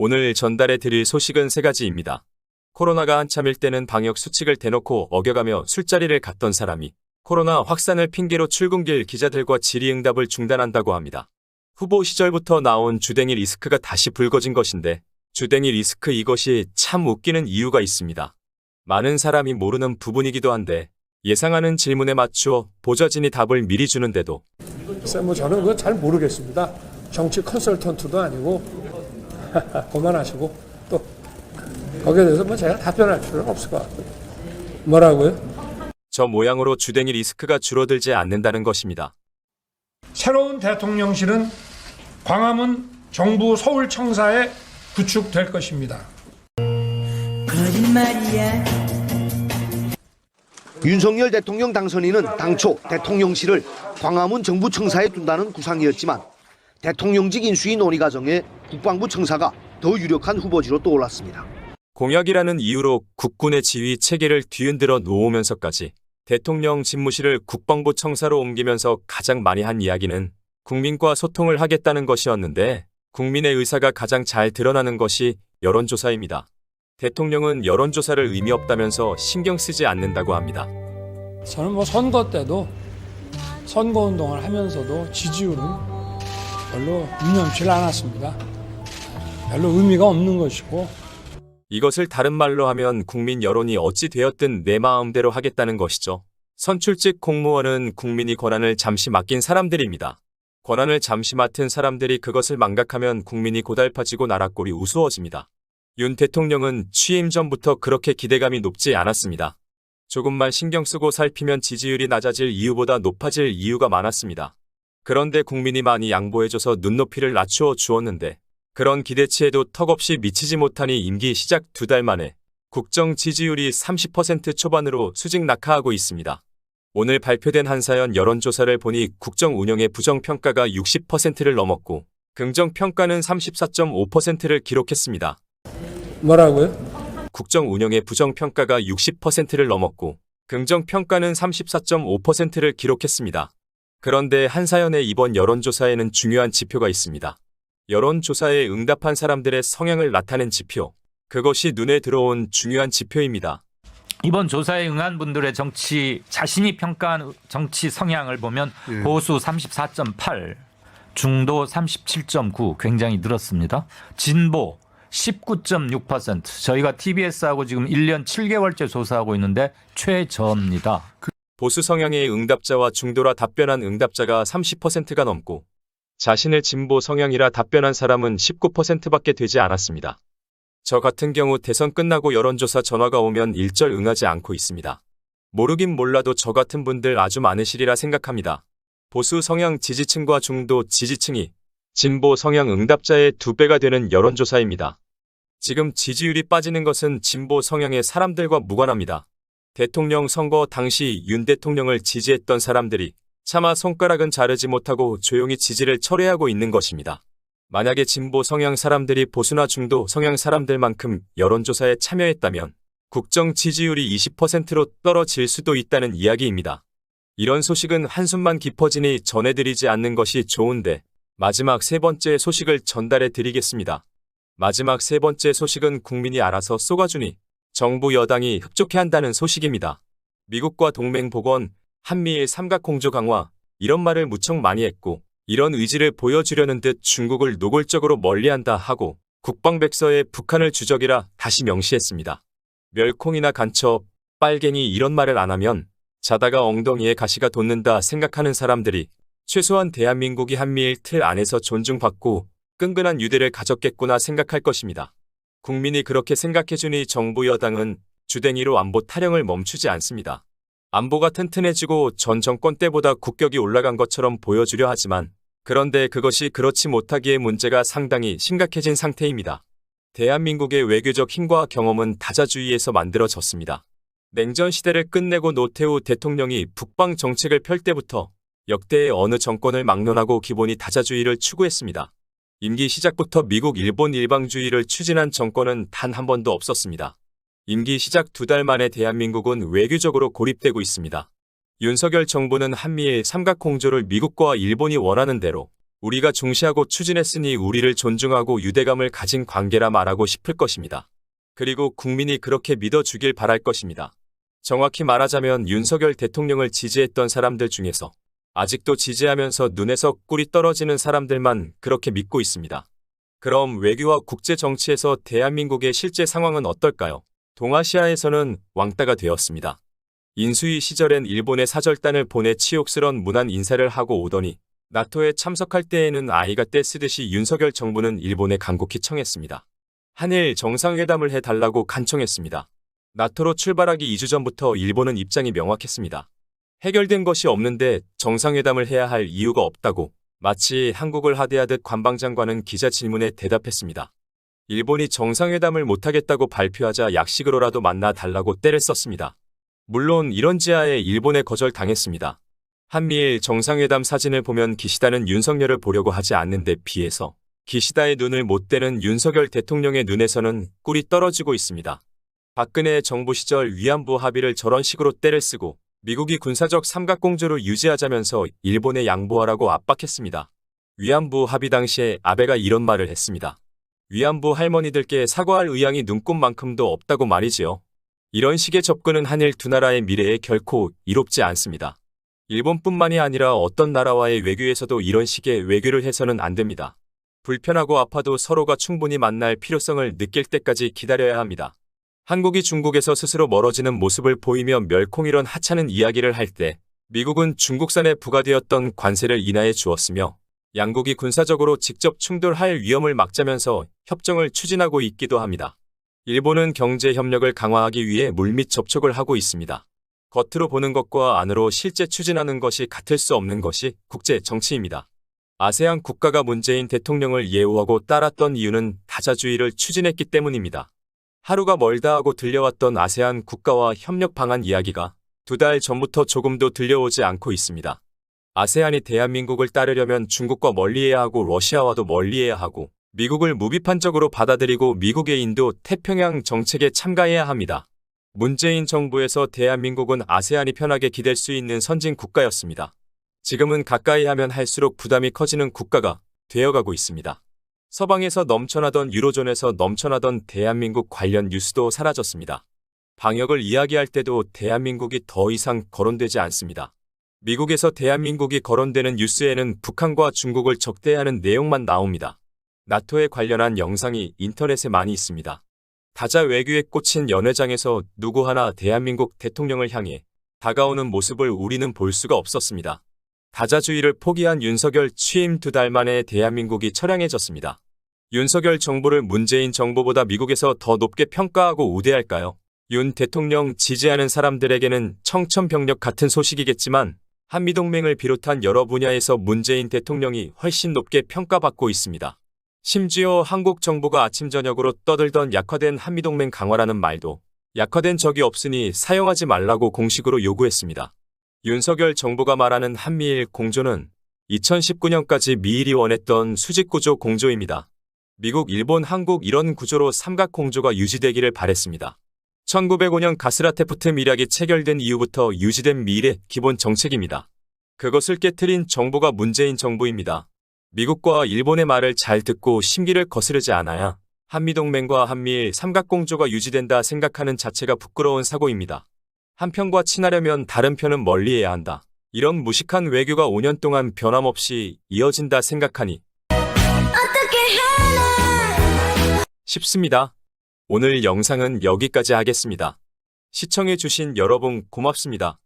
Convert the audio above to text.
오늘 전달해 드릴 소식은 세 가지입니다. 코로나가 한참일 때는 방역 수칙을 대놓고 어겨가며 술자리를 갔던 사람이 코로나 확산을 핑계로 출근길 기자들과 질의응답을 중단한다고 합니다. 후보 시절부터 나온 주댕이 리스크가 다시 불거진 것인데 주댕이 리스크 이것이 참 웃기는 이유가 있습니다. 많은 사람이 모르는 부분이기도 한데 예상하는 질문에 맞추어 보좌진이 답을 미리 주는데도 뭐 저는 그거 잘 모르겠습니다. 정치 컨설턴트도 아니고 그만하시고 또 거기에 대해서 뭐 제가 답변할 필요는 없을 것 같고요. 뭐라고요? 저 모양으로 주댕이 리스크가 줄어들지 않는다는 것입니다. 새로운 대통령실은 광화문 정부 서울청사에 구축될 것입니다. 거짓말이야. 윤석열 대통령 당선인은 당초 대통령실을 광화문 정부청사에 둔다는 구상이었지만 대통령직 인수위 논의 과정에 국방부 청사가 더 유력한 후보지로 떠올랐습니다. 공약이라는 이유로 국군의 지휘 체계를 뒤흔들어 놓으면서까지 대통령 집무실을 국방부 청사로 옮기면서 가장 많이 한 이야기는 국민과 소통을 하겠다는 것이었는데 국민의 의사가 가장 잘 드러나는 것이 여론조사입니다. 대통령은 여론조사를 의미 없다면서 신경 쓰지 않는다고 합니다. 저는 뭐 선거 때도 선거운동을 하면서도 지지율은 별로 유념치 않았습니다. 별로 의미가 없는 것이고 이것을 다른 말로 하면 국민 여론이 어찌 되었든 내 마음대로 하겠다는 것이죠. 선출직 공무원은 국민이 권한을 잠시 맡긴 사람들입니다. 권한을 잠시 맡은 사람들이 그것을 망각하면 국민이 고달파지고 나라 꼴이 우스워집니다. 윤 대통령은 취임 전부터 그렇게 기대감이 높지 않았습니다. 조금만 신경 쓰고 살피면 지지율이 낮아질 이유보다 높아질 이유가 많았습니다. 그런데 국민이 많이 양보해줘서 눈높이를 낮추어 주었는데 그런 기대치에도 턱없이 미치지 못하니 임기 시작 2달 만에 국정 지지율이 30% 초반으로 수직 낙하하고 있습니다. 오늘 발표된 한사연 여론조사를 보니 국정 운영의 부정평가가 60%를 넘었고 긍정평가는 34.5%를 기록했습니다. 뭐라고요? 국정 운영의 부정평가가 60%를 넘었고 긍정평가는 34.5%를 기록했습니다. 그런데 한사연의 이번 여론조사에는 중요한 지표가 있습니다. 여론조사에 응답한 사람들의 성향을 나타낸 지표. 그것이 눈에 들어온 중요한 지표입니다. 이번 조사에 응한 분들의 자신이 평가한 정치 성향을 보면 보수 34.8, 중도 37.9 굉장히 늘었습니다. 진보 19.6%. 저희가 TBS하고 지금 1년 7개월째 조사하고 있는데 최저입니다. 보수 성향의 응답자와 중도라 답변한 응답자가 30%가 넘고 자신을 진보 성향이라 답변한 사람은 19%밖에 되지 않았습니다. 저 같은 경우 대선 끝나고 여론조사 전화가 오면 일절 응하지 않고 있습니다. 모르긴 몰라도 저 같은 분들 아주 많으시리라 생각합니다. 보수 성향 지지층과 중도 지지층이 진보 성향 응답자의 2배가 되는 여론조사입니다. 지금 지지율이 빠지는 것은 진보 성향의 사람들과 무관합니다. 대통령 선거 당시 윤 대통령을 지지했던 사람들이 차마 손가락은 자르지 못하고 조용히 지지를 철회하고 있는 것입니다. 만약에 진보 성향 사람들이 보수나 중도 성향 사람들만큼 여론조사에 참여했다면 국정 지지율이 20%로 떨어질 수도 있다는 이야기입니다. 이런 소식은 한숨만 깊어지니 전해드리지 않는 것이 좋은데 마지막 세 번째 소식을 전달해 드리겠습니다. 마지막 세 번째 소식은 국민이 알아서 쏘가주니 정부 여당이 흡족해 한다는 소식입니다. 미국과 동맹 복원, 한미일 삼각공조 강화 이런 말을 무척 많이 했고 이런 의지를 보여주려는 듯 중국을 노골적으로 멀리한다 하고 국방백서에 북한을 주적이라 다시 명시했습니다. 멸콩이나 간첩, 빨갱이 이런 말을 안 하면 자다가 엉덩이에 가시가 돋는다 생각하는 사람들이 최소한 대한민국이 한미일 틀 안에서 존중받고 끈끈한 유대를 가졌겠구나 생각할 것입니다. 국민이 그렇게 생각해주니 정부 여당은 주댕이로 안보 타령을 멈추지 않습니다. 안보가 튼튼해지고 전 정권 때보다 국격이 올라간 것처럼 보여주려 하지만 그런데 그것이 그렇지 못하기에 문제가 상당히 심각해진 상태입니다. 대한민국의 외교적 힘과 경험은 다자주의에서 만들어졌습니다. 냉전 시대를 끝내고 노태우 대통령이 북방 정책을 펼 때부터 역대의 어느 정권을 막론하고 기본이 다자주의를 추구했습니다. 임기 시작부터 미국, 일본 일방주의를 추진한 정권은 단 한 번도 없었습니다. 임기 시작 2달 만에 대한민국은 외교적으로 고립되고 있습니다. 윤석열 정부는 한미일 삼각공조를 미국과 일본이 원하는 대로 우리가 중시하고 추진했으니 우리를 존중하고 유대감을 가진 관계라 말하고 싶을 것입니다. 그리고 국민이 그렇게 믿어주길 바랄 것입니다. 정확히 말하자면 윤석열 대통령을 지지했던 사람들 중에서 아직도 지지하면서 눈에서 꿀이 떨어지는 사람들만 그렇게 믿고 있습니다. 그럼 외교와 국제 정치에서 대한민국의 실제 상황은 어떨까요? 동아시아에서는 왕따가 되었습니다. 인수위 시절엔 일본의 사절단을 보내 치욕스런 문안 인사를 하고 오더니 나토에 참석할 때에는 아이가 떼 쓰듯이 윤석열 정부는 일본에 간곡히 청했습니다. 한일 정상회담을 해달라고 간청했습니다. 나토로 출발하기 2주 전부터 일본은 입장이 명확했습니다. 해결된 것이 없는데 정상회담을 해야 할 이유가 없다고 마치 한국을 하대하듯 관방장관은 기자 질문에 대답했습니다. 일본이 정상회담을 못하겠다고 발표하자 약식으로라도 만나 달라고 떼를 썼습니다. 물론 이런 지하에 일본에 거절당했습니다. 한미일 정상회담 사진을 보면 기시다는 윤석열을 보려고 하지 않는 데 비해서 기시다의 눈을 못 떼는 윤석열 대통령의 눈에서는 꿀이 떨어지고 있습니다. 박근혜 정부 시절 위안부 합의를 저런 식으로 떼를 쓰고 미국이 군사적 삼각공조를 유지하자면서 일본에 양보하라고 압박했습니다. 위안부 합의 당시에 아베가 이런 말을 했습니다. 위안부 할머니들께 사과할 의향이 눈꼽만큼도 없다고 말이지요. 이런 식의 접근은 한일 두 나라의 미래에 결코 이롭지 않습니다. 일본뿐만이 아니라 어떤 나라와의 외교에서도 이런 식의 외교를 해서는 안 됩니다. 불편하고 아파도 서로가 충분히 만날 필요성을 느낄 때까지 기다려야 합니다. 한국이 중국에서 스스로 멀어지는 모습을 보이며 멸콩 이런 하찮은 이야기를 할 때 미국은 중국산에 부과되었던 관세를 인하해 주었으며 양국이 군사적으로 직접 충돌할 위험을 막자면서 협정을 추진하고 있기도 합니다. 일본은 경제 협력을 강화하기 위해 물밑 접촉을 하고 있습니다. 겉으로 보는 것과 안으로 실제 추진하는 것이 같을 수 없는 것이 국제 정치입니다. 아세안 국가가 문재인 대통령을 예우하고 따랐던 이유는 다자주의를 추진했기 때문입니다. 하루가 멀다 하고 들려왔던 아세안 국가와 협력 방안 이야기가 2달 전부터 조금도 들려오지 않고 있습니다. 아세안이 대한민국을 따르려면 중국과 멀리해야 하고 러시아와도 멀리해야 하고 미국을 무비판적으로 받아들이고 미국의 인도 태평양 정책에 참가해야 합니다. 문재인 정부에서 대한민국은 아세안이 편하게 기댈 수 있는 선진 국가였습니다. 지금은 가까이 하면 할수록 부담이 커지는 국가가 되어가고 있습니다. 서방에서 넘쳐나던 유로존에서 넘쳐나던 대한민국 관련 뉴스도 사라졌습니다. 방역을 이야기할 때도 대한민국이 더 이상 거론되지 않습니다. 미국에서 대한민국이 거론되는 뉴스에는 북한과 중국을 적대하는 내용만 나옵니다. 나토에 관련한 영상이 인터넷에 많이 있습니다. 다자 외교에 꽂힌 연회장에서 누구 하나 대한민국 대통령을 향해 다가오는 모습을 우리는 볼 수가 없었습니다. 다자주의를 포기한 윤석열 취임 2달 만에 대한민국이 처량해졌습니다. 윤석열 정부를 문재인 정부보다 미국에서 더 높게 평가하고 우대할까요? 윤 대통령 지지하는 사람들에게는 청천벽력 같은 소식이겠지만 한미동맹을 비롯한 여러 분야에서 문재인 대통령이 훨씬 높게 평가받고 있습니다. 심지어 한국 정부가 아침 저녁으로 떠들던 약화된 한미동맹 강화라는 말도 약화된 적이 없으니 사용하지 말라고 공식으로 요구했습니다. 윤석열 정부가 말하는 한미일 공조는 2019년까지 미일이 원했던 수직구조 공조입니다. 미국, 일본, 한국 이런 구조로 삼각공조가 유지되기를 바랬습니다. 1905년 가스라테프트 밀약이 체결된 이후부터 유지된 미일의 기본 정책입니다. 그것을 깨트린 정부가 문재인 정부입니다. 미국과 일본의 말을 잘 듣고 심기를 거스르지 않아야 한미동맹과 한미일 삼각공조가 유지된다 생각하는 자체가 부끄러운 사고입니다. 한 편과 친하려면 다른 편은 멀리해야 한다. 이런 무식한 외교가 5년 동안 변함없이 이어진다 생각하니 싶습니다. 오늘 영상은 여기까지 하겠습니다. 시청해주신 여러분 고맙습니다.